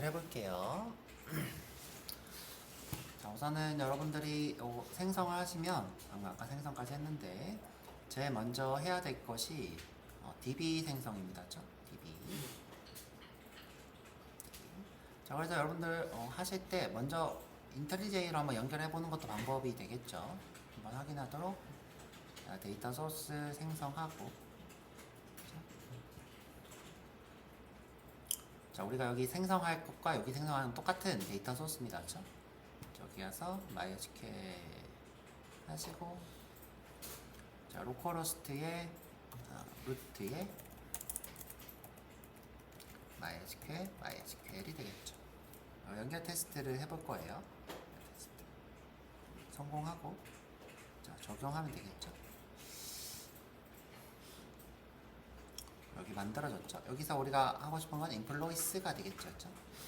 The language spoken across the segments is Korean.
해볼게요. 자, 우선은 여러분들이 생성을 하시면 아까 생성까지 했는데 제일 먼저 해야 될 것이 DB 생성입니다. DB. 자, 그래서 여러분들 하실 때 먼저 인텔리제이로 한번 연결해 보는 것도 방법이 되겠죠. 한번 확인하도록. 자, 데이터 소스 생성하고. 자, 우리가 여기 생성할 것과 여기 생성하는 똑같은 데이터 소스입니다. 그렇죠? 여기 가서 MySQL 하시고, 자, 로컬호스트에 루트에 MySQL이 되겠죠. 연결 테스트를 해볼 거예요. 테스트. 성공하고, 자, 적용하면 되겠죠. 여기 만들어졌죠. 여기서 우리가 하고 싶은 건 인플로이스가 되겠죠.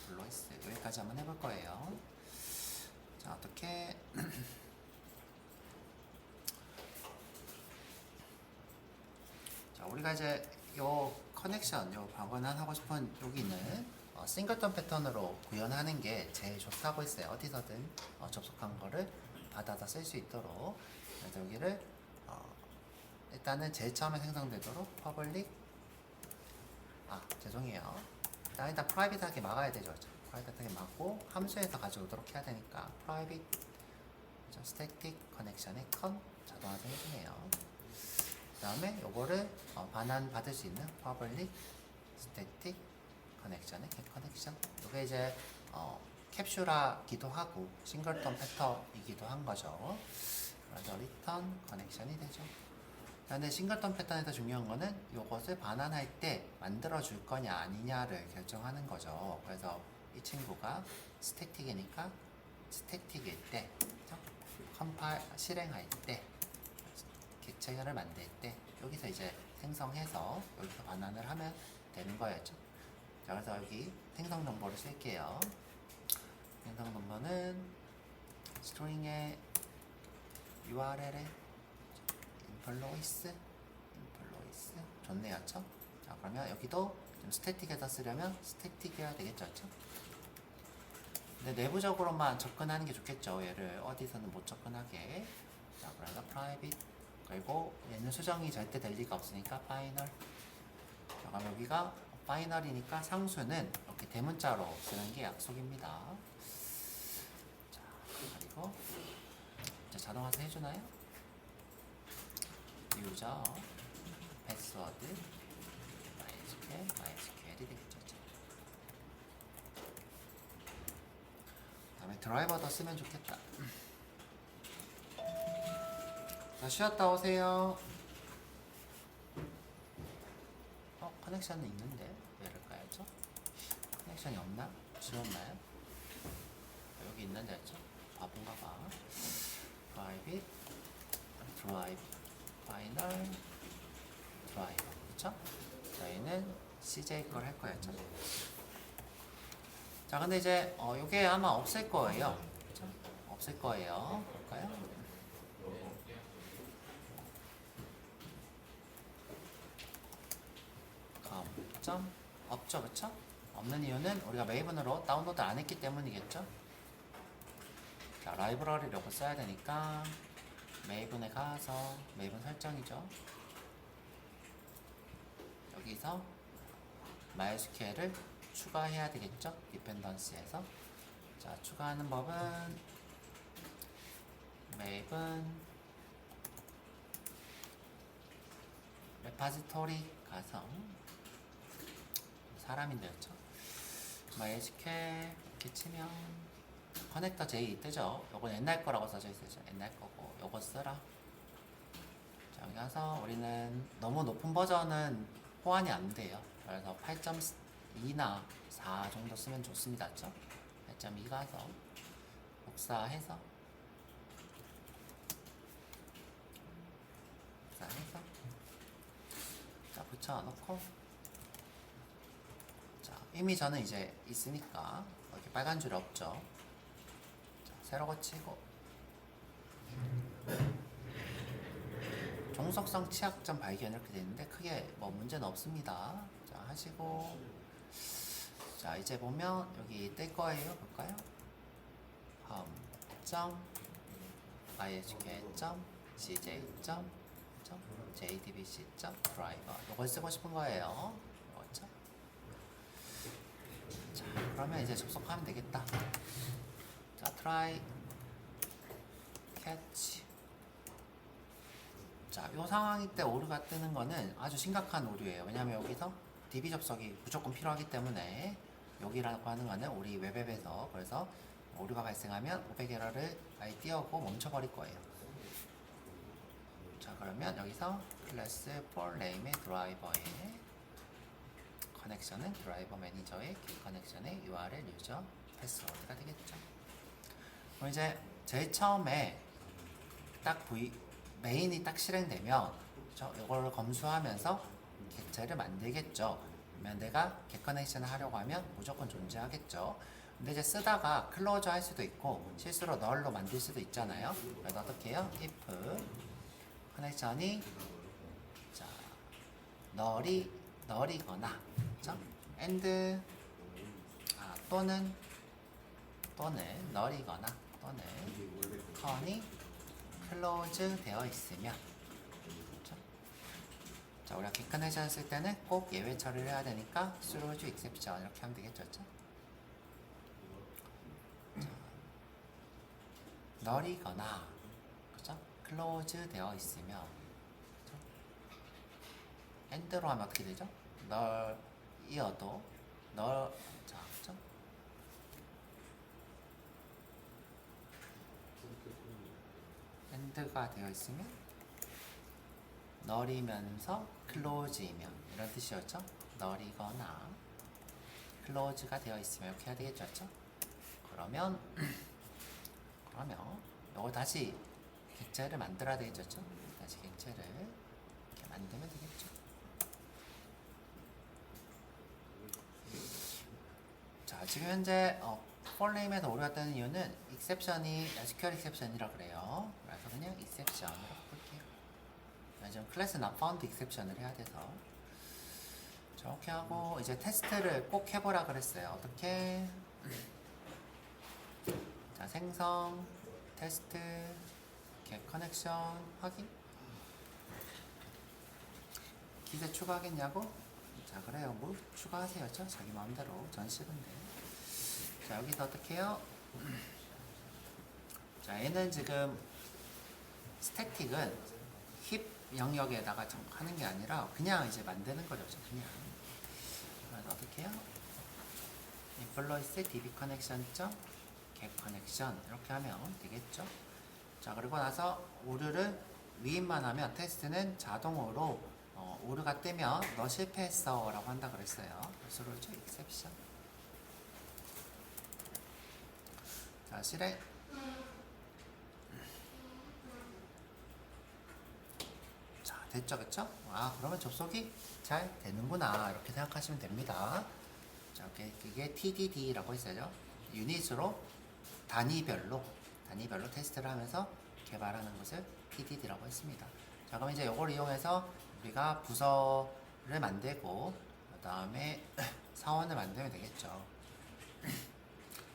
인플로이스. 여기까지 한번 해볼 거예요. 자, 어떻게 자, 우리가 이제 요 커넥션, 요 방언한 하고 싶은 여기는 싱글턴 패턴으로 구현하는 게 제일 좋다고 했어요. 어디서든 접속한 거를 받아서 쓸 수 있도록. 그래서 여기를 일단은 제일 처음에 생성되도록 퍼블릭 죄송해요. 일단 프라이빗하게 막아야 되죠. 프라이빗하게 막고 함수에서 가져오도록 해야 되니까 프라이빗 스태틱 커넥션에 컨 자동화해서 해주네요. 그 다음에 요거를 반환 받을 수 있는 퍼블릭 스태틱 커넥션에 겟 커넥션. 요게 이제 캡슐화기도 하고 싱글턴 패턴이기도 한 거죠. 그래서 리턴 커넥션이 되죠. 근데 싱글턴 패턴에서 중요한 거는 이것을 반환할 때 만들어 줄 거냐 아니냐를 결정하는 거죠. 그래서 이 친구가 스태틱이니까 스태틱일 때, 컴파일 실행할 때, 객체를 만들 때 여기서 이제 생성해서 여기서 반환을 하면 되는 거였죠. 자, 그래서 여기 생성 정보를 쓸게요. 생성 정보는 스트링의 URL에 인플로이스 좋네요. 그쵸? 자, 그러면 여기도 좀 스태틱에다 쓰려면 스태틱이어야 되겠죠. 그쵸? 근데 내부적으로만 접근하는 게 좋겠죠. 얘를 어디서는 못 접근하게. 자, 그래서 private 그리고 얘는 수정이 절대 될 리가 없으니까 final. 자, 그럼 여기가 final이니까 상수는 이렇게 대문자로 쓰는 게 약속입니다. 자, 그리고 이제 자동화해서 해주나요? 유저 패스워드 MySQL이 되겠죠. 그 다음에 드라이버도 쓰면 좋겠다. 자, 쉬었다 오세요. 커넥션은 있는데 왜 이럴까요? 커넥션이 없나? 지웠나요? 여기 있는데 했죠? 바본가 봐. private drive 파이널 드라이버. 그쵸? 저희는 CJ 걸 할 거였죠. 자, 근데 이제 요게 아마 없을 거예요. 그쵸? 없을 거예요. 볼까요? 점 없죠. 그쵸? 없는 이유는 우리가 메이븐으로 다운로드 안 했기 때문이겠죠? 자, 라이브러리를 요거 써야 되니까 메이븐에 가서 메이븐 설정이죠. 여기서 MySQL을 추가해야 되겠죠. 디펜던시에서. 자, 추가하는 법은 메이븐 레파지토리 가서 사람인데였죠. MySQL 이렇게 치면 커넥터 J 뜨죠. 요건 옛날 거라고 써져 있어요. 옛날 거고 요거 쓰라. 자, 여기 가서 우리는 너무 높은 버전은 호환이 안 돼요. 그래서 8.2나 4 정도 쓰면 좋습니다. 그쵸? 8.2 가서 복사해서 자, 붙여놓고 자, 이미 저는 이제 있으니까 이렇게 빨간 줄이 없죠. 자, 새로 고치고 종속성 취약점 발견 이렇게 되는데 크게 뭐 문제는 없습니다. 자, 하시고 자, 이제 보면 여기 뜰 거예요. 볼까요? home.isk.cj.jdbc.driver 이걸 쓰고 싶은 거예요. 그렇죠? 자, 그러면 이제 접속하면 되겠다. 자, try catch. 자, 이 상황일 때 오류가 뜨는 거는 아주 심각한 오류예요. 왜냐하면 여기서 DB 접속이 무조건 필요하기 때문에 여기라고 하는 거는 우리 웹앱에서 그래서 오류가 발생하면 500에러를 아예 띄우고 멈춰버릴 거예요. 자, 그러면 여기서 클래스 for name의 드라이버의 커넥션은 드라이버 매니저의 커넥션의 URL 유저 패스워드가 되겠죠. 그럼 이제 제일 처음에 딱 메인이 딱 실행되면 이걸 검수하면서 객체를 만들겠죠. 그러면 내가 객 커넥션을 하려고 하면 무조건 존재하겠죠. 근데 이제 쓰다가 클로저 할 수도 있고 실수로 널로 만들 수도 있잖아요. 그래서 어떻게 해요? if 커넥션이 자 널이거나 그렇죠? and 또는 널이거나 또는 con이 클로즈 되어 있으면 그렇죠? 자, 우리가 객 커넥션 쓸 때는 꼭 예외 처리를 해야 되니까 through exception 이렇게 하면 되겠죠. 그렇죠? 널이거나 그죠? 클로즈 되어 있으면 그죠? 엔드로 하면 어떻게 되죠? 널이어도 자, 그죠? 엔드가 되어 있으면 널이면서 클로즈이면 이런 뜻이었죠? 널이거나 클로즈가 되어 있으면 이렇게 해야 되겠죠? 그렇죠? 그러면 이거 다시 객체를 만들어야 되겠죠? 다시 객체를 이렇게 만들면 되겠죠? 자, 지금 현재 for name에서 오류가 뜨는 이유는 exception이 SQL exception이라 그래요. 그래서 그냥 exception으로 바꿀게요. 지금 class not found exception을 해야 돼서 저렇게 하고 이제 테스트를 꼭 해보라 그랬어요. 어떻게? 자, 생성, 테스트, 겟 커넥션 확인. 기세 추가하겠냐고? 자, 그래요. 뭐 추가하세요. 자기 마음대로. 전 싫은데. 자, 여기서 어떻게 해요? 자, 얘는 지금 스태틱은 힙 영역에다가 하는 게 아니라 그냥 이제 만드는 거죠. 그냥. 그래서 어떻게 해요? 인플루이스 db 커넥션 get 커넥션 이렇게 하면 되겠죠. 자, 그리고 나서 오류를 위임만 하면 테스트는 자동으로 오류가 뜨면 너 실패했어 라고 한다 그랬어요. 그래서 그렇죠. exception. 자, 실행. 자, 됐죠, 그쵸? 그러면 접속이 잘 되는구나 이렇게 생각하시면 됩니다. 자, 이게 TDD라고 했어요. 유닛으로 단위별로 테스트를 하면서 개발하는 것을 TDD라고 했습니다. 자, 그럼 이제 이걸 이용해서 우리가 부서를 만들고 그 다음에 사원을 만들면 되겠죠.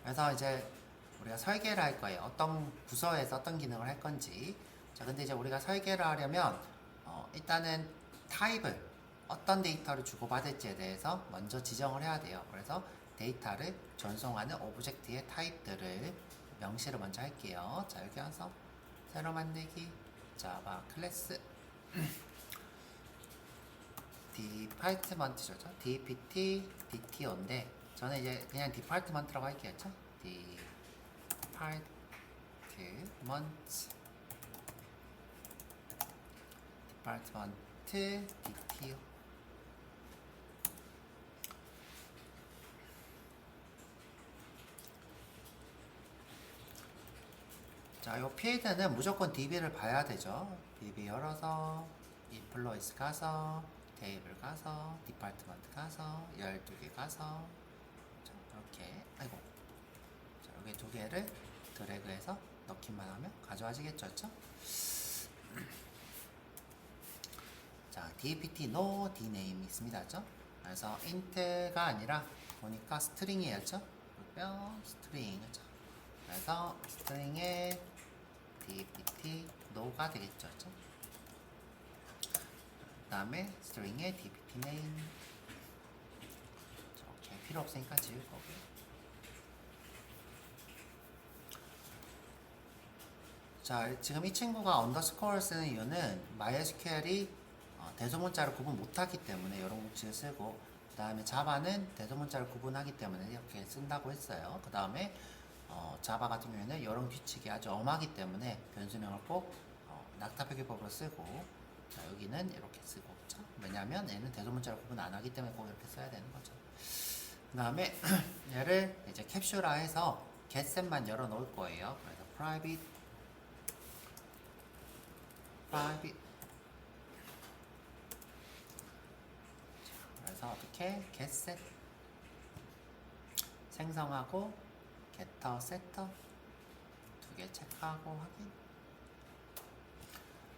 그래서 이제 우리가 설계를 할 거예요. 어떤 부서에서 어떤 기능을 할 건지. 자, 근데 이제 우리가 설계를 하려면 일단은 타입을 어떤 데이터를 주고받을지에 대해서 먼저 지정을 해야 돼요. 그래서 데이터를 전송하는 오브젝트의 타입들을 명시를 먼저 할게요. 자, 여기 와서 새로 만들기 자바 클래스 디파트먼트죠. DPT DTO인데 저는 이제 그냥 디파트먼트라고 할게요. 디파트먼트 DTO. 자, 요 필드는 무조건 DB를 봐야 되죠. DB 열어서 인플루이스 가서 테이블 가서 디파트먼트 가서 12개 가서 자, 이렇게 자, 여기 두 개를 드래그해서 넣기만 하면 가져와지겠죠. 자, DPT no dname 있습니다. 그래서 int가 아니라 보니까 스트링이었죠? 그러면 스트링이죠. 그래서 스트링에 dpt no가 되겠죠. 그 다음에 스트링에 dpt name. 오케이, 필요 없으니까 지울 거고요. 자, 지금 이 친구가 언더스코어를 쓰는 이유는 MySQL이 대소문자를 구분 못하기 때문에 이런 공식을 쓰고, 그 다음에 자바는 대소문자를 구분하기 때문에 이렇게 쓴다고 했어요. 그 다음에 자바 같은 경우에는 이런 규칙이 아주 엄하기 때문에 변수명을 꼭 낙타표기법으로 쓰고, 자, 여기는 이렇게 쓰고, 그렇죠? 왜냐하면 얘는 대소문자를 구분 안 하기 때문에 꼭 이렇게 써야 되는 거죠. 그 다음에 얘를 이제 캡슐화해서 getset만 열어 놓을 거예요. 그래서 private 그래서 어떻게 getset 생성하고 getter, setter 두 개 체크하고 확인.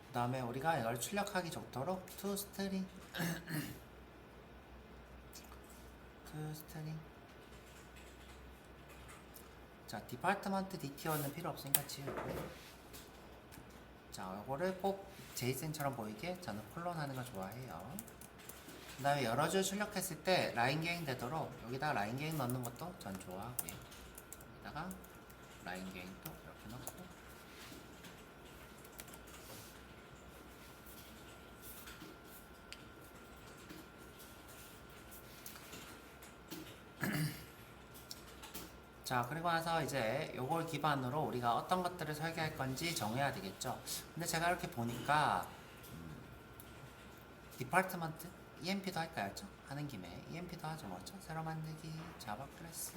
그 다음에 우리가 이걸 출력하기 좋도록 toString 자, 디파트먼트 DTO는 필요 없으니까 지우고요. 자, 이거를 꼭 제이슨처럼 보이게 저는 콜론 하는 걸 좋아해요. 그 다음에 여러 줄 출력했을 때 라인 게인 되도록 여기다가 라인 게인 넣는 것도 전 좋아하고요. 여기다가 라인 게인도 이렇게 넣고, 자, 그리고 나서 이제 요걸 기반으로 우리가 어떤 것들을 설계할 건지 정해야 되겠죠. 근데 제가 이렇게 보니까 디파트먼트 EMP도 할까요? 하는 김에 EMP도 하죠. 뭐죠? 새로 만들기, 자바 클래스,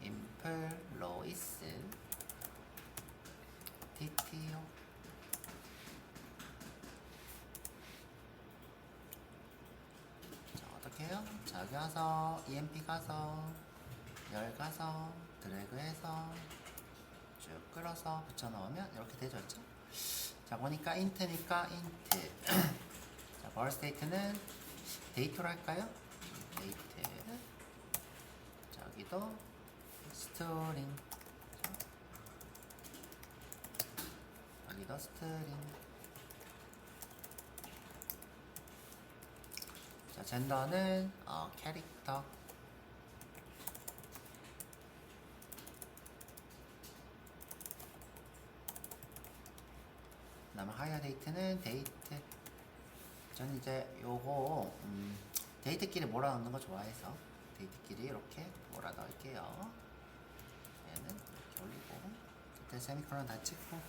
임플로이스, DTO. 자, 어떻게 해요? 자, 여기 가서 EMP 가서 열 가서 드래그해서 쭉 끌어서 붙여넣으면 이렇게 되죠. 그렇죠? 자, 보니까 int니까 int. 자, 벌 스테이트는 데이터로 할까요? 데이트. 자, 여기도 스트링. 여기도 스트링. 자, 젠더는 캐릭터. 그 다음에 하이어 데이트는 데이트. 저는 이제 요거 데이트끼리 몰아넣는 거 좋아해서 데이트끼리 이렇게 몰아넣을게요. 얘는 이렇게 올리고, 그때 세미콜론 다 찍고,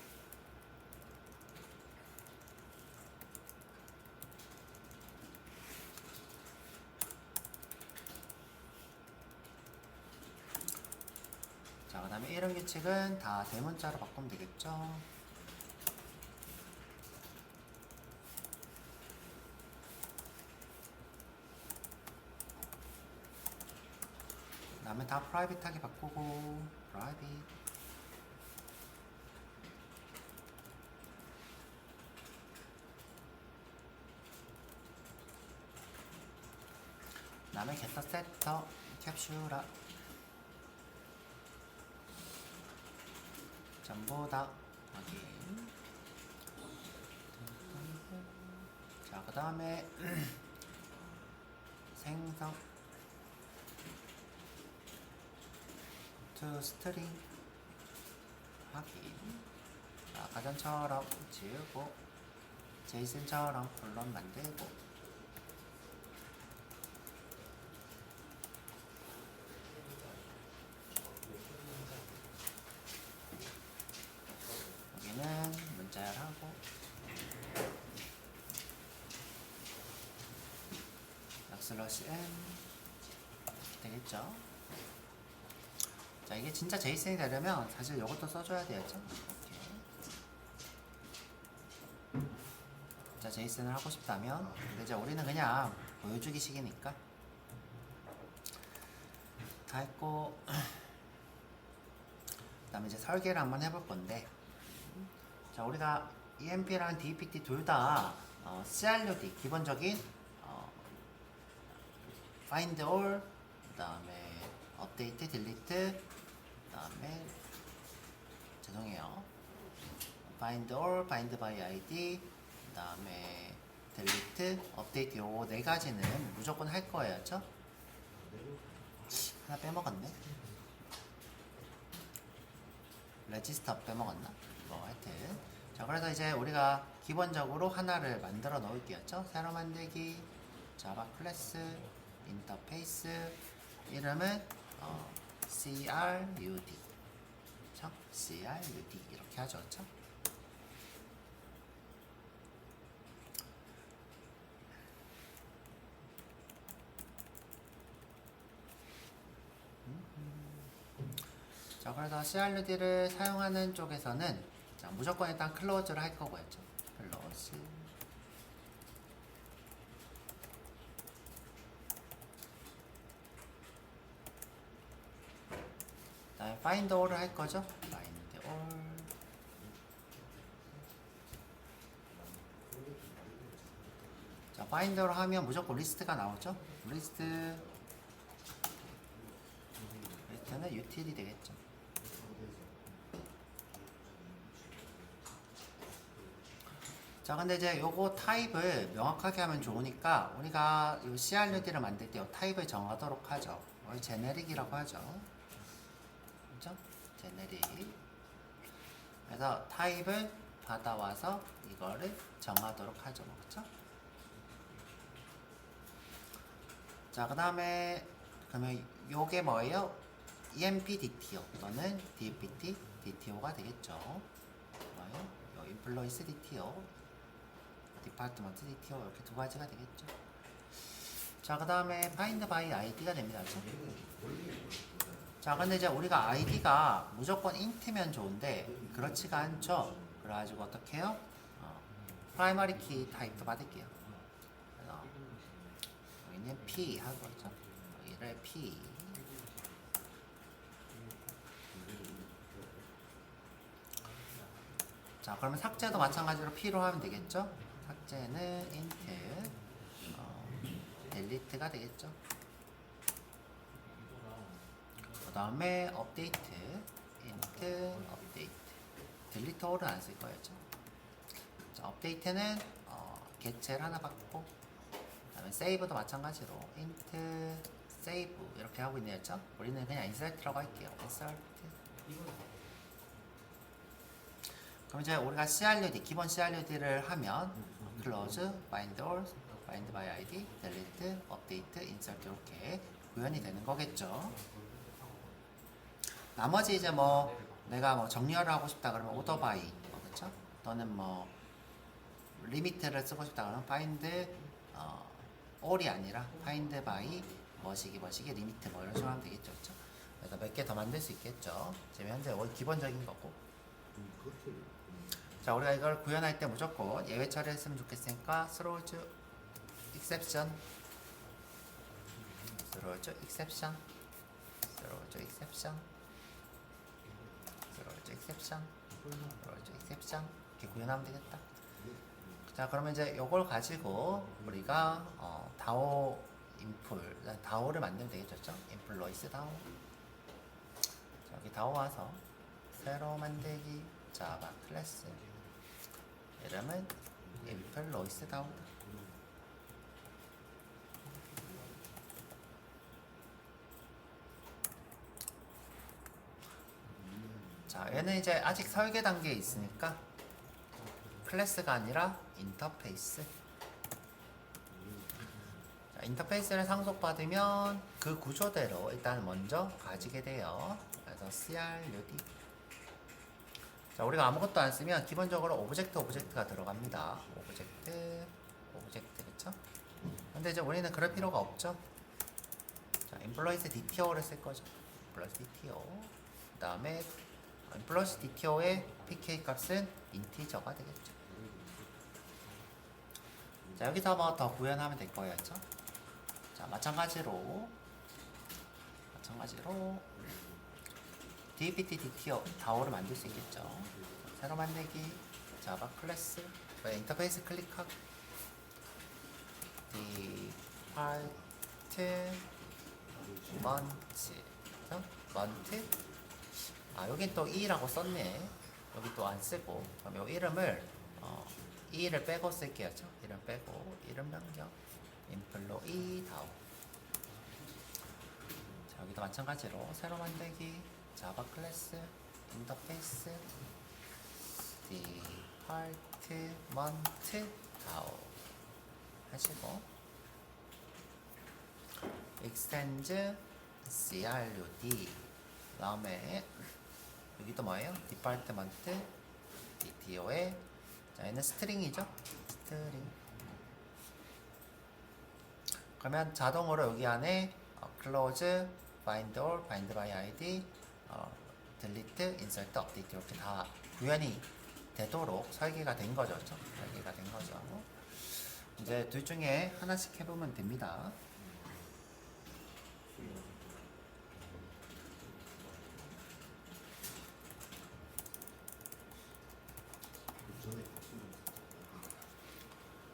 자, 그 다음에 이런 규칙은 다 대문자로 바꾸면 되겠죠. 그 다음에 다 프라이빗하게 바꾸고, 프라이빗. 그 다음에 getter, setter, 캡슐화 전부 다 확인. 자, 그 다음에 생성 toString 확인. 자, 아까 전처럼 지우고 제이슨처럼 콜론 만들고, 여기는 문자열하고 락슬러시 n 되겠죠. 자, 이게 진짜 제이슨이 되려면 사실 이것도 써줘야 되겠죠. 이렇게. 자, 제이슨을 하고 싶다면, 근데 이제 우리는 그냥 보여주기식이니까 다 했고, 그 다음에 이제 설계를 한번 해볼 건데, 자, 우리가 EMP랑 DPT 둘 다 CRUD 기본적인 find all, 그 다음에 업데이트, 딜리트, 다음에 죄송해요. find all, find by id, 다음에 딜리트, 업데이트 요 네 가지는 무조건 할 거예요, 그렇죠? 하나 빼먹었네. 레지스터 빼먹었나? 뭐 하여튼 자 그래서 이제 우리가 기본적으로 하나를 만들어 놓을게요. 새로 만들기 자바 클래스 인터페이스 이름은 CRUD 그쵸? CRUD 이렇게 하죠. 그쵸? 자 그래서 CRUD를 사용하는 쪽에서는 자, 무조건 일단 클로즈를 할 거고요. 클로즈 다음에 find all을 할 거죠. find all 자 find all 하면 무조건 리스트가 나오죠. 리스트는 util이 되겠죠. 자 근데 이제 요거 타입을 명확하게 하면 좋으니까 우리가 요 CRUD를 만들 때 요 타입을 정하도록 하죠. 제네릭이라고 하죠. 그죠? 제네릭. 그래서 타입을 받아와서 이거를 정하도록 하죠. 그쵸? 자 그 다음에 그러면 요게 뭐예요? EMP DTO 또는 DPT DTO가 되겠죠. 뭐예요? 요 Employees DTO 디파트먼트 DTO 이렇게 두 가지가 되겠죠. 자 그 다음에 find by id가 됩니다. 그렇죠? 자 근데 이제 우리가 id가 무조건 int면 좋은데 그렇지가 않죠. 그래가지고 어떻게 해요? primary key 타입도 받을게요. 그래서 여기는 p 하고 있죠. 여기를 p 자 그러면 삭제도 마찬가지로 p로 하면 되겠죠. 삭제는 int 델리트가 되겠죠. 그 다음에 업데이트 int 업데이트 델리트 all은 안 쓸 거예요. 자 업데이트는 개체를 하나 받고 그 다음에 세이브도 마찬가지로 int save 이렇게 하고 있네요. 그렇죠? 우리는 그냥 insert라고 할게요. insert 그럼 이제 우리가 CRUD 기본 CRUD를 하면 close, find all, find by id, delete, update, insert 이렇게 구현이 되는 거겠죠. 나머지 이제 뭐 내가 뭐 정렬을 하고 싶다 그러면 order by 그렇죠? 또는 뭐 리미트를 쓰고 싶다 그러면 find all이 아니라 find by 뭐시기 리미트 뭐 이런 식으로 하면 되겠죠. 그렇죠? 그래서 몇 개 더 만들 수 있겠죠. 지금 현재 기본적인 거고. 자 우리가 이걸 구현할 때 무조건 예외 처리했으면 좋겠으니까 throws exception throws exception throws exception throws exception throws exception 이렇게 구현하면 되겠다. 자 그러면 이제 요걸 가지고 우리가 DAO 인풀 DAO를 만들면 되겠죠. employees DAO 자, 여기 DAO 와서 새로 만들기 자바 클래스 이름은 employees DAO다. 자 얘는 이제 아직 설계 단계에 있으니까 클래스가 아니라 인터페이스. 자, 인터페이스를 상속받으면 그 구조대로 일단 먼저 가지게 돼요. 그래서 CRUD. 자, 우리가 아무것도 안 쓰면 기본적으로 오브젝트가 들어갑니다. 오브젝트, 그쵸? 근데 이제 우리는 그럴 필요가 없죠. 자, employees DTO를 쓸 거죠. employees DTO. 그 다음에 employees DTO의 pk 값은 인티저가 되겠죠. 자, 여기서 뭐 더 구현하면 될 거예요. 그쵸? 자, 마찬가지로 DPT DTO DAO를 만들 수 있겠죠. 새로 만들기 자바 클래스 인터페이스 클릭하고 디파트 month. 그죠? month. 아, 여긴 또 e라고 썼네. 여기 또 안 쓰고. 그럼 요 이름을, e를 빼고 쓸게요. 이름 빼고, 이름 변경. employee 다오. 자, 여기도 마찬가지로 새로 만들기. 자바 클래스, 인터페이스, 디파트먼트 다오. 하시고, extend crud. 그 다음에, 여기도 뭐예요? 디파트먼트 DTO에 자, 얘는 스트링이죠? 스트링. 그러면 자동으로 여기 안에 close, find all, find by id, delete, insert, update 이렇게 다 구현이 되도록 설계가 된 거죠. 그렇죠? 설계가 된 거죠. 이제 둘 중에 하나씩 해보면 됩니다.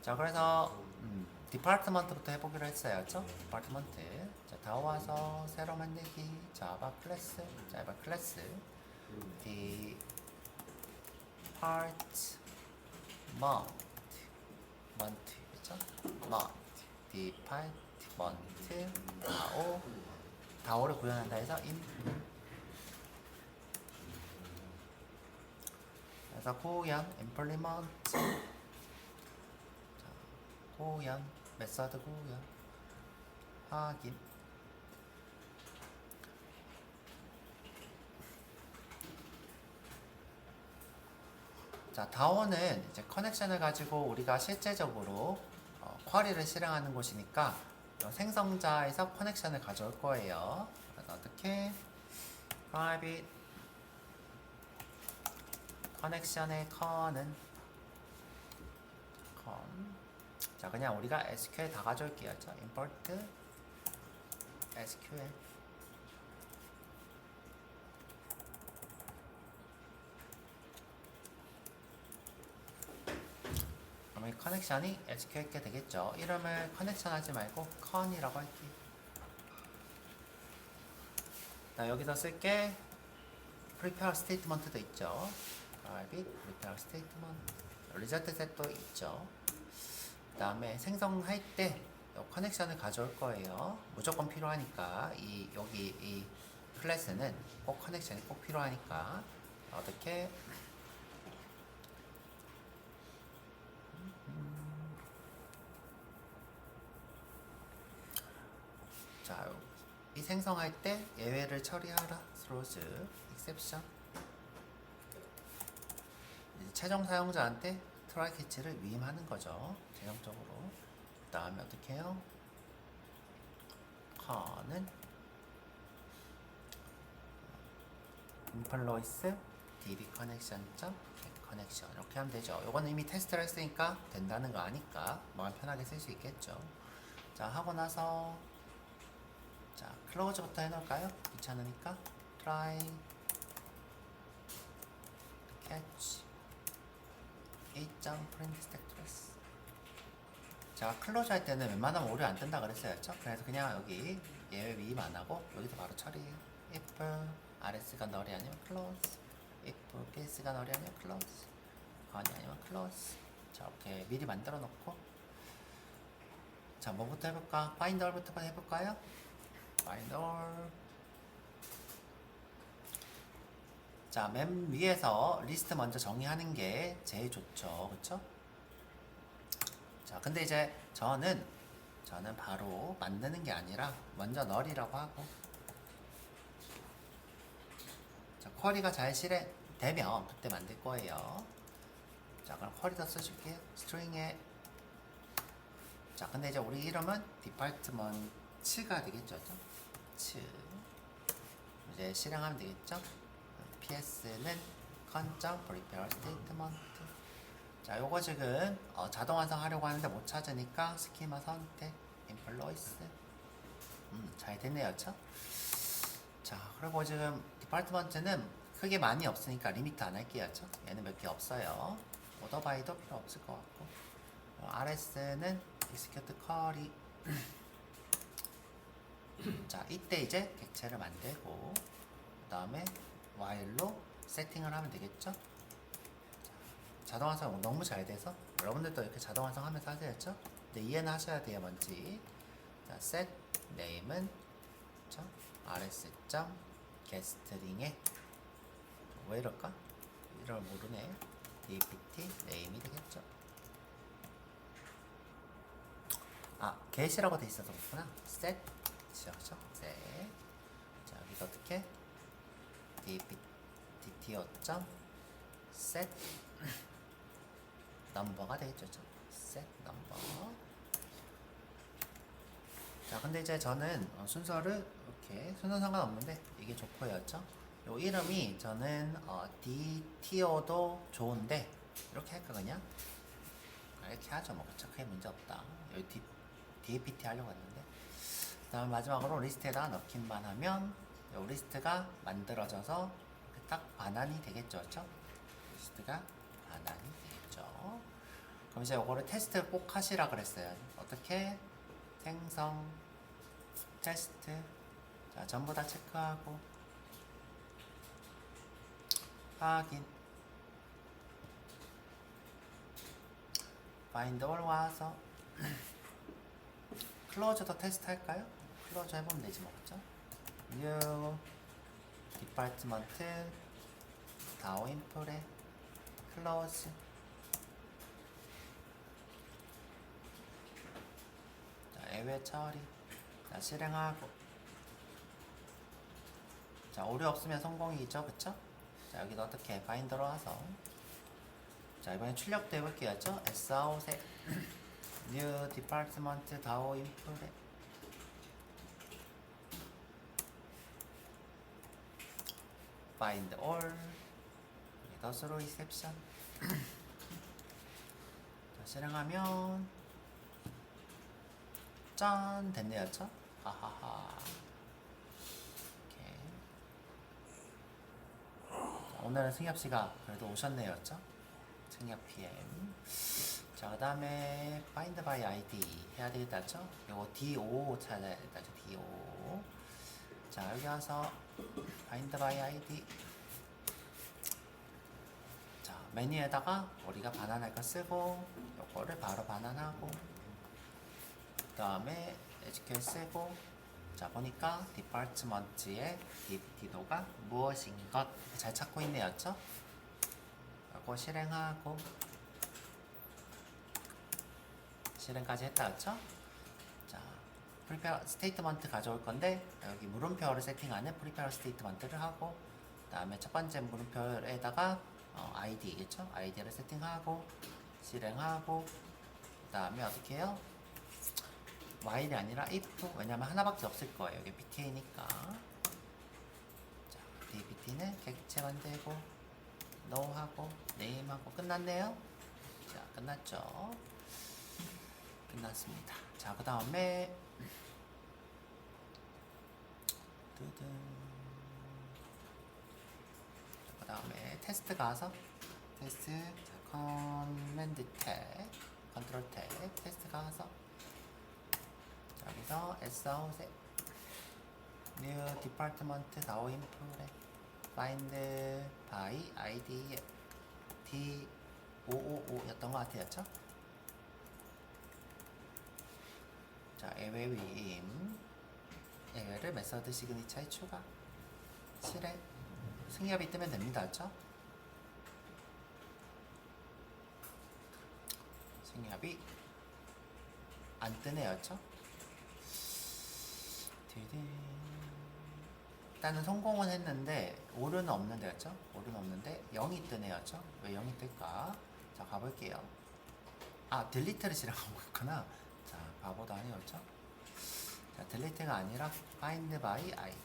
자, 그래서 디파트먼트부터 해보기로 했어요. 그렇죠? 디파트먼트. 자, 다 와서 새로 만들기. 자바 클래스. 자바 클래스. 디파트먼트. 먼트. 그렇죠? 먼트. 디파트먼트. 다오. 다오를 구현한다 해서 그래서 구현 implement. 구현, 메서드 구현, 확인. 자, 다오는 이제 커넥션을 가지고 우리가 실제적으로 쿼리를 실행하는 곳이니까 생성자에서 커넥션을 가져올 거예요. 그래서 어떻게 private 커넥션의 컨은 자, 그냥 우리가 SQL 다 가져올게요. 자, import SQL. 그러면 이 커넥션이 SQL게 되겠죠. 이름을 커넥션 하지 말고 con이라고 할게요. 자, 여기서 쓸게 prepare statement도 있죠. private prepare statement. result set도 있죠. 그 다음에 생성할 때 커넥션을 가져올 거예요. 무조건 필요하니까 여기 이 클래스는 꼭 커넥션이 꼭 필요하니까 어떻게 자, 이 생성할 때 예외를 처리하라. throws exception. 최종 사용자한테 트라이 캐치를 위임하는 거죠. 재정적으로. 그 다음에 어떻게 해요? con은 employees db connection connection 이렇게 하면 되죠. 요거는 이미 테스트를 했으니까 된다는 거 아니까 마음 편하게 쓸 수 있겠죠. 자, 하고 나서 자, close부터 해놓을까요? 귀찮으니까 try catch print stack trace. 제가 클로즈 할 때는 웬만하면 오류 안 뜬다 그랬어요. 그렇죠? 그래서 그냥 여기 예외 위임 안 하고 여기서 바로 처리해요. if rs가 널이 아니면 close, if case가 널이 아니면 close, 건이 아니면 close. 자, 이렇게 미리 만들어 놓고 자, 뭐부터 해볼까? find all부터 해볼까요? find all. 자, 맨 위에서 리스트 먼저 정의하는 게 제일 좋죠. 그쵸? 자, 근데 이제 저는 바로 만드는 게 아니라 먼저 널이라고 하고 자, 쿼리가 잘 실행되면 그때 만들 거예요. 자, 그럼 쿼리 더 써줄게요. 스트링에 자, 근데 이제 우리 이름은 디파트먼트가 되겠죠. 츠 이제 실행하면 되겠죠. PS는 con.prepare statement. 자, 요거 지금 자동 완성하려고 하는데 못 찾으니까 스키마 선택 employees. 잘 됐네요. 그쵸? 자, 그리고 지금 디파트먼트는 크게 많이 없으니까 리미트 안 할게요. 그쵸? 얘는 몇 개 없어요. 오더바이도 필요 없을 것 같고 RS는 execute query 자, 이때 이제 객체를 만들고 그 다음에 while로 세팅을 하면 되겠죠. 자동 완성 너무 잘 돼서 여러분들도 이렇게 자동 완성하면서 하셔야죠. 근데 이해는 하셔야 돼요. 뭔지. 자, set name은 rs.getString에 왜 이럴까? 이걸 모르네. dpt name이 되겠죠. get이라고 돼 있어서 그렇구나. set 그렇죠? set. 자, 여기서 어떻게 dto.set 넘버가 되겠죠. set 넘버. 자, 근데 이제 저는 순서를 이렇게 순서 상관없는데 이게 좋고였죠. 요 이름이 저는 dto도 좋은데 이렇게 할까 그냥 이렇게 하죠. 뭐 그쵸? 크게 문제 없다. 여기 dpt 하려고 했는데. 그다음에 마지막으로 리스트에다 넣기만 하면 요 리스트가 만들어져서 딱 반환이 되겠죠. 그쵸? 리스트가 반환이 되겠죠. 그럼 이제 요거를 테스트 꼭 하시라 그랬어요. 어떻게? 생성 테스트. 자, 전부 다 체크하고 확인. find all 와서 클로즈도 테스트 할까요? 클로즈 해보면 되지 뭐. 그쵸? new 디파트먼트 다오 인플에 클로즈. 자, 예외 처리. 자, 실행하고. 자, 오류 없으면 성공이죠. 그쵸? 자, 여기도 어떻게 바인더로 와서 자, 이번에 출력도 해볼게요. Sout에 new department DAO input에 find all 여기다 through exception. 자, 실행하면 짠! 됐네요. 하하하. 오늘은 승엽씨가 그래도 오셨네요. 승엽 PM. 자, 그 다음에 find by id 해야 되겠다죠? 요거 do 찾아야 되겠다죠? do. 자, 여기 와서 find by id. 자, 메뉴에다가 우리가 반환할 거 쓰고 요거를 바로 반환하고 그 다음에 SQL 쓰고. 자, 보니까 디파트먼트의 dpt도가 무엇인 것 잘 찾고 있네요. 이거 실행하고 실행까지 했다. 자, 프리페어 스테이트먼트 가져올 건데 여기 물음표를 세팅하는 프리페어 스테이트먼트를 하고 그 다음에 첫 번째 물음표에다가 id겠죠? id를 세팅하고 실행하고 그 다음에 어떻게 해요? while이 아니라 if. 왜냐면 하나밖에 없을 거예요. 여기 pta니까. 자, dpt는 객체 만들고 no 하고 name 하고 끝났네요. 자, 끝났죠. 끝났습니다. 자, 그 다음에 그 다음에 테스트 가서 테스트. 자, 커맨드 탭 컨트롤 탭 테스트 가서 여기서 Sout에 new department DAO input에 find by id D555였던 것 같아요. 자, 예외 위임 예외를 메서드 시그니처에 추가 실행. 승엽이 뜨면 됩니다. 그쵸? 승엽이 안 뜨네요. 그쵸? 일단은 성공은 했는데 오류는 없는데. 그쵸? 오류는 없는데 0이 뜨네요. 그쵸? 왜 0이 뜰까? 자, 가볼게요. 딜리트를 실행하고 있구나. 자, 바보도 아니에요. 그쵸? 자, 딜리트가 아니라 find by id.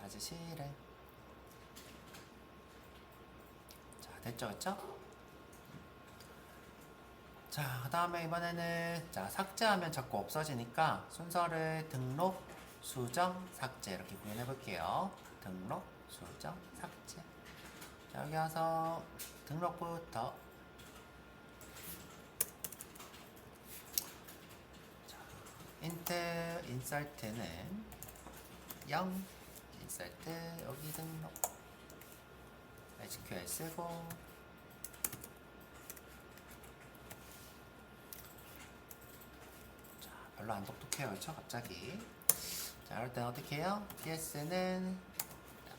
다시 실행. 자, 됐죠? 그쵸? 자, 그 다음에 이번에는 자, 삭제하면 자꾸 없어지니까 순서를 등록, 수정, 삭제 이렇게 구현해 볼게요. 등록, 수정, 삭제. 자, 여기 와서 등록부터. 자, int insert는 0, insert 여기 등록, SQL 쓰고, 자, 별로 안 똑똑해요, 그렇죠? 갑자기. 자, 이럴 땐 어떻게 해요? ps는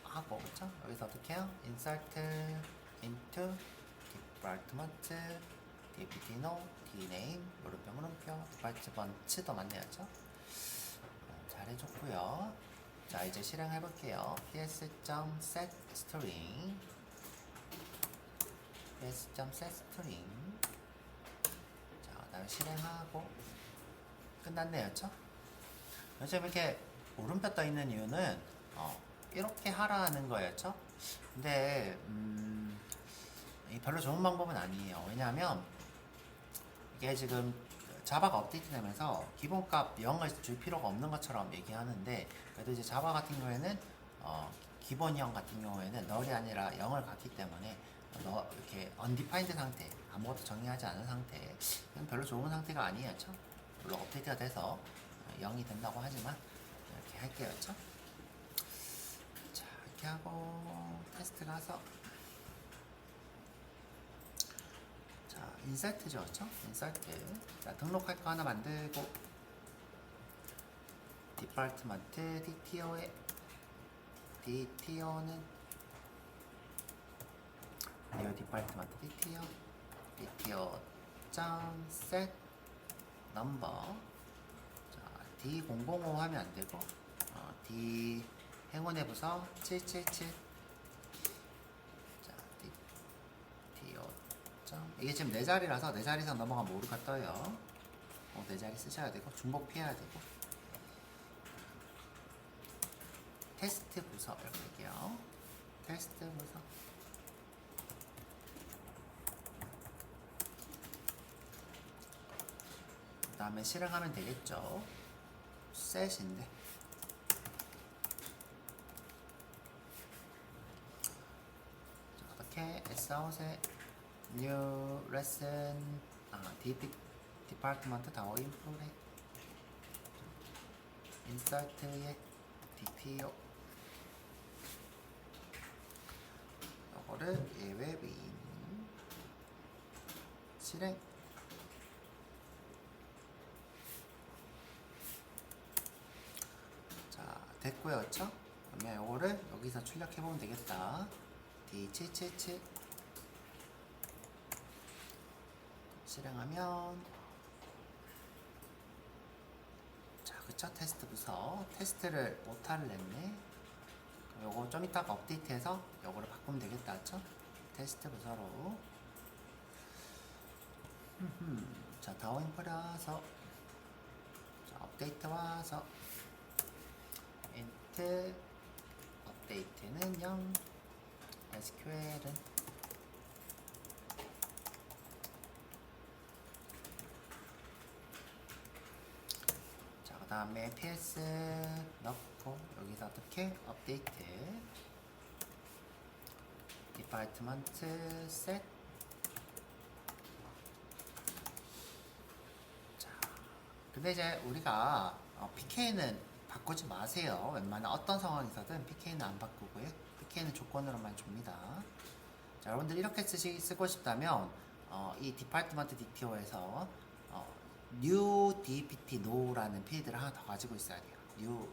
하고, 그렇죠? 여기서 어떻게 해요? insert into department dptno dname 물음표 물음표 디파트먼트도 맞네요, 그렇죠? 잘해줬고요. 자, 이제 실행해 볼게요. ps.setString ps.setString. 자, 그다음에 실행하고 끝났네요, 그렇죠? 요즘 이렇게 물음표 떠 있는 이유는 이렇게 하라는 거였죠. 근데 별로 좋은 방법은 아니에요. 왜냐하면 이게 지금 자바가 업데이트되면서 기본값 0을 줄 필요가 없는 것처럼 얘기하는데, 그래도 이제 자바 같은 경우에는 기본형 같은 경우에는 널이 아니라 0을 갖기 때문에 이렇게 undefined 상태, 아무것도 정의하지 않은 상태, 별로 좋은 상태가 아니에요, 그렇죠? 물론 업데이트가 돼서 0이 된다고 하지만 이렇게 할게요, 그렇죠? 자, 이렇게 하고 테스트 가서, 자, 인설트죠, 그렇죠? 인설트. 자, 등록할 거 하나 만들고, 디파트먼트 DTO에 DTO는 new 디파트먼트 DTO set number. 자, D005 하면 안 되고 D 행운의 부서 777. 자, DTO 이게 지금 4자리라서 4자리 이상 넘어가면 오류가 떠요. 4자리 쓰셔야 되고 중복 피해야 되고. 테스트 부서 이렇게 할게요. 테스트 부서. 그 다음에 실행하면 되겠죠. 셋인데. 자, 어떻게 Sout에 new lesson 디파트먼트 다워 인프레 인서트에 DTO 요거를 예외빈 실행. 자, 됐고요, 그쵸? 그러면 요거를 여기서 출력해보면 되겠다. D777 실행하면, 자, 그쵸? 테스트 부서 테스트를 오타를 냈네. 그럼 요거 좀 이따가 업데이트해서 요거를 바꾸면 되겠다, 그쵸? 테스트 부서로. 자, 다운 인프라서, 자, 업데이트 와서 int 업데이트는 0, SQL은 자, 그 다음에 ps 넣고 여기서 어떻게 업데이트 디파트먼트 set. 자, 근데 이제 우리가 PK는 바꾸지 마세요. 웬만한 어떤 상황에서든 PK는 안 바꾸고요. PK는 조건으로만 줍니다. 자, 여러분들 이렇게 쓰고 싶다면 이 디파트먼트 DTO에서 new dpt no라는 필드를 하나 더 가지고 있어야 돼요. new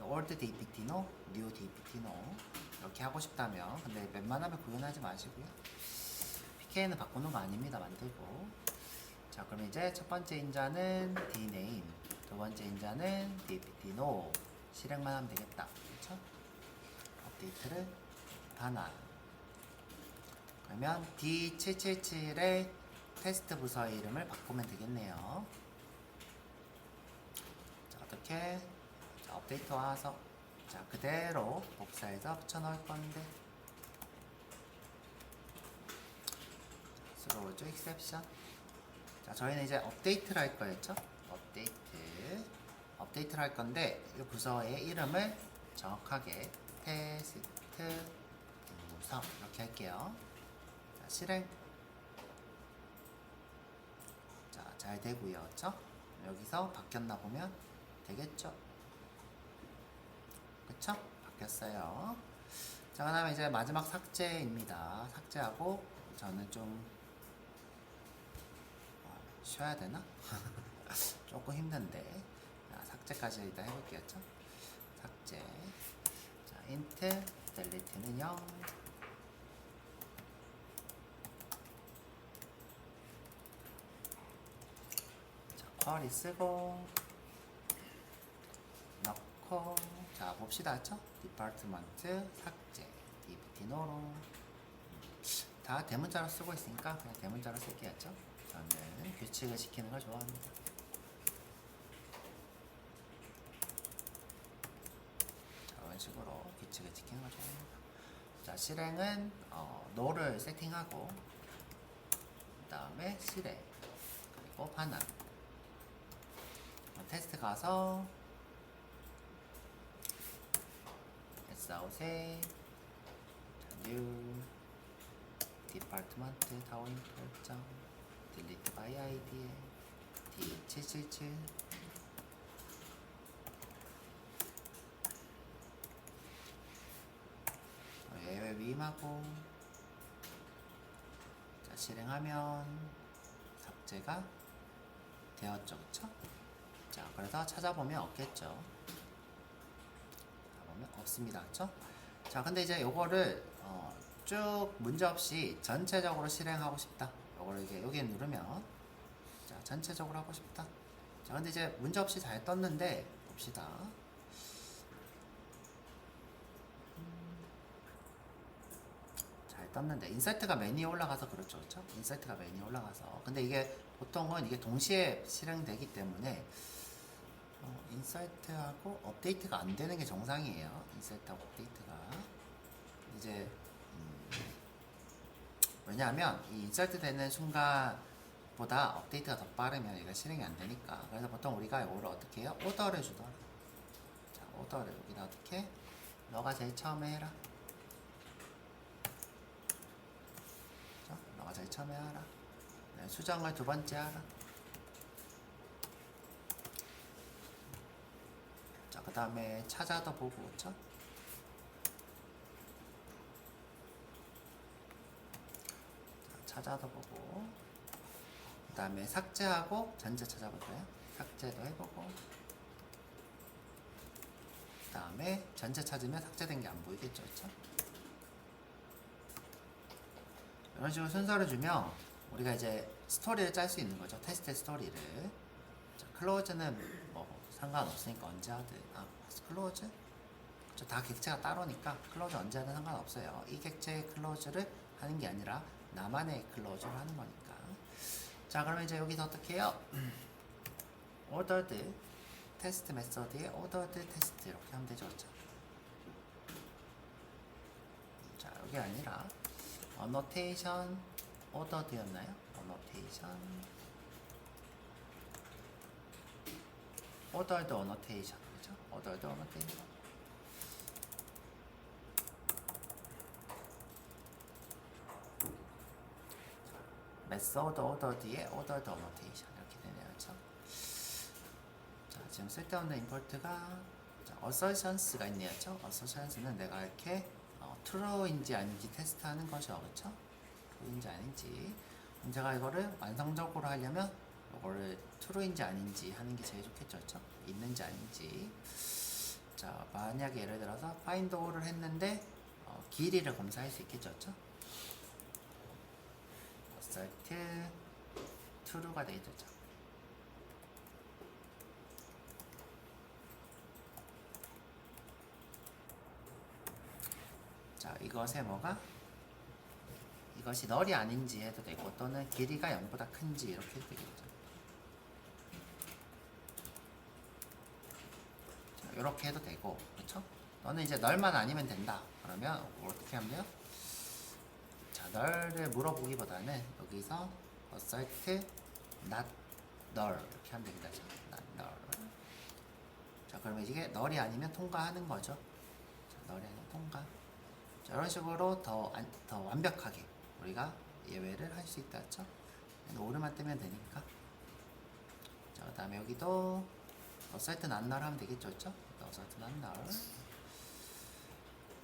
old dpt no, new dpt no 이렇게 하고 싶다면. 근데 웬만하면 구현하지 마시고요. PK는 바꾸는 거 아닙니다. 만들고. 자, 그럼 이제 첫 번째 인자는 dname, 두 번째 인자는 dpt no 실행만 하면 되겠다. 그렇죠? 업데이트를 반환. 그러면 D777의 테스트 부서의 이름을 바꾸면 되겠네요. 자, 어떻게? 자, 업데이트 와서, 자, 그대로 복사해서 붙여넣을 건데, throw exception. 자, 저희는 이제 업데이트를 할 거였죠? 업데이트를 할 건데, 이 부서의 이름을 정확하게 테스트 부서 이렇게 할게요. 실행. 자, 잘 되고요, 그쵸? 여기서 바뀌었나 보면 되겠죠. 그쵸? 바뀌었어요. 자, 그 다음에 이제 마지막 삭제입니다. 삭제하고 저는 좀 쉬어야 되나? 조금 힘든데. 자, 삭제까지 일단 해볼게요. 삭제. 자, int delete는 0. 자, 쿼리 쓰고 넣고. 자, 봅시다. 디파트먼트 삭제 dptno로. 다 대문자로 쓰고 있으니까 그냥 대문자로 쓸게요. 저는 규칙을 지키는 걸 좋아합니다. 자, 이런 식으로 규칙을 지키는 걸 좋아합니다. 자, 실행은 no를 세팅하고 그 다음에 실행 그리고 반환. 테스트 가서 Sout에 new 디파트먼트 다운 결정 delete by id에 D777 예외 위임하고. 자, 실행하면 삭제가 되었죠. 그쵸? 자, 그래서 찾아보면 없겠죠. 찾아보면 없습니다. 그쵸? 자, 근데 이제 요거를 쭉 문제없이 전체적으로 실행하고 싶다. 요거를 이게 여기에 누르면 자, 전체적으로 하고 싶다. 자, 근데 이제 문제없이 잘 떴는데 봅시다. 잘 떴는데 인서트가 메뉴에 올라가서 그렇죠. 인서트가 메뉴에 올라가서. 근데 이게 보통은 이게 동시에 실행되기 때문에 인사이트하고 업데이트가 안 되는 게 정상이에요. 인사이트하고 업데이트가 이제 왜냐하면 이 인사이트 되는 순간보다 업데이트가 더 빠르면 얘가 실행이 안 되니까. 그래서 보통 우리가 이거를 어떻게 해요? 오더를 주더라. 자, 오더를 여기다 어떻게? 너가 제일 처음에 해라. 자, 너가 제일 처음에 하라. 네, 수정을 두 번째 하라. 자, 그 다음에 찾아도 보고, 그쵸? 자, 찾아도 보고, 그 다음에 삭제하고 전체 찾아볼까요? 삭제도 해보고, 그 다음에 전체 찾으면 삭제된 게 안 보이겠죠, 그쵸? 이런 식으로 순서를 주면 우리가 이제 스토리를 짤 수 있는 거죠. 테스트 스토리를. 자, 클로즈는 뭐 상관없으니까 언제 하든. 클로즈? 다 객체가 따로니까 클로즈 언제 하든 상관없어요. 이 객체의 클로즈를 하는 게 아니라 나만의 클로즈를 하는 거니까. 자, 그러면 이제 여기서 어떻게 해요? ordered 테스트 메서드에 ordered 테스트 이렇게 하면 되죠. 그렇죠? 자, 여기 아니라 annotation ordered였나요? annotation ordered annotation 그죠? ordered annotation method ordered에 ordered annotation 이렇게 되네요. 그쵸? 자, 지금 쓸데없는 임포트가 assertions가 있네요. 그쵸? assertions는 내가 이렇게 true인지 아닌지 테스트하는 것이죠. 그쵸? true인지 아닌지. 그럼 제가 이거를 완성적으로 하려면 이거를 true인지 아닌지 하는 게 제일 좋겠죠. 그쵸? 있는지 아닌지. 자, 만약에 예를 들어서 find all을 했는데 길이를 검사할 수 있겠죠. 그쵸? assert true가 되겠죠. 자, 이것에 뭐가? 이것이 널이 아닌지 해도 되고 또는 길이가 0보다 큰지 이렇게 해도 되겠죠. 자, 이렇게 해도 되고, 그렇죠? 너는 이제 널만 아니면 된다. 그러면 어떻게 하면 돼요? 자, 널을 물어보기보다는 여기서 assert not null 이렇게 하면 됩니다. not null. 자, 그러면 이게 널이 아니면 통과하는 거죠. 자, 널이 아니면 통과. 자, 이런 식으로 더 완벽하게 우리가 예외를 할 수 있다. 그쵸? 오류만 뜨면 되니까. 자, 자, 그 다음에 여기도 어설트 난날 하면 되겠죠, 그쵸? 어설트 난날.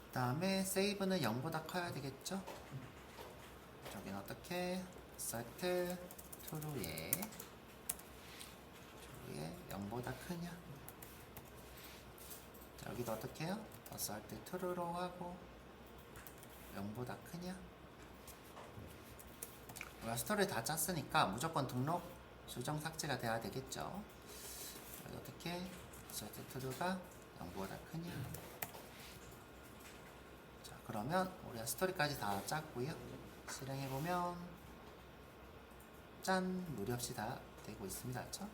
그 다음에 세이브는 0보다 커야 되겠죠? 저긴 어떻게? 어설트 true에 0보다 크냐? 자, 여기도 어떻게 해요? 어설트 true로 하고 0보다 크냐? 우리가 스토리를 다 짰으니까 무조건 등록 수정 삭제가 돼야 되겠죠. 여기 어떻게 어설트 true가 0보다 크냐? 자, 그러면 우리가 스토리까지 다 짰고요. 실행해보면 짠! 무리 없이 다 되고 있습니다. 그쵸?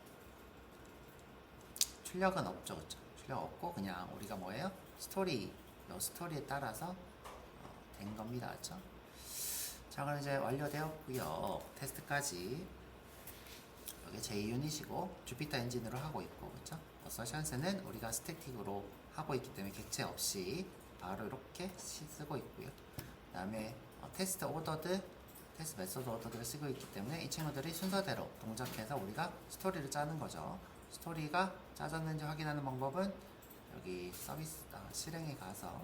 출력은 없죠. 그쵸? 출력 없고 그냥 우리가 뭐예요? 스토리에 따라서 된 겁니다. 그쵸? 자, 그럼 이제 완료되었고요. 테스트까지 여기 제2유닛이고 주피터 엔진으로 하고 있고, 그쵸? 어서션스는 우리가 스태틱으로 하고 있기 때문에 객체 없이 바로 이렇게 쓰고 있고요. 그 다음에 테스트 메소드 오더드를 쓰고 있기 때문에 이 친구들이 순서대로 동작해서 우리가 스토리를 짜는 거죠. 스토리가 짜졌는지 확인하는 방법은 여기 실행에 가서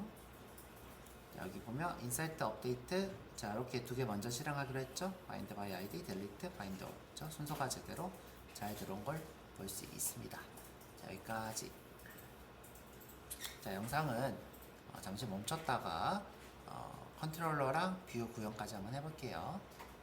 여기 보면 인사이트 업데이트, 자 이렇게 두 개 먼저 실행하기로 했죠. find by id, delete, find all. 그렇죠? 순서가 제대로 잘 들어온 걸 볼 수 있습니다. 자, 여기까지. 자, 영상은 잠시 멈췄다가 컨트롤러랑 뷰 구현까지 한번 해볼게요.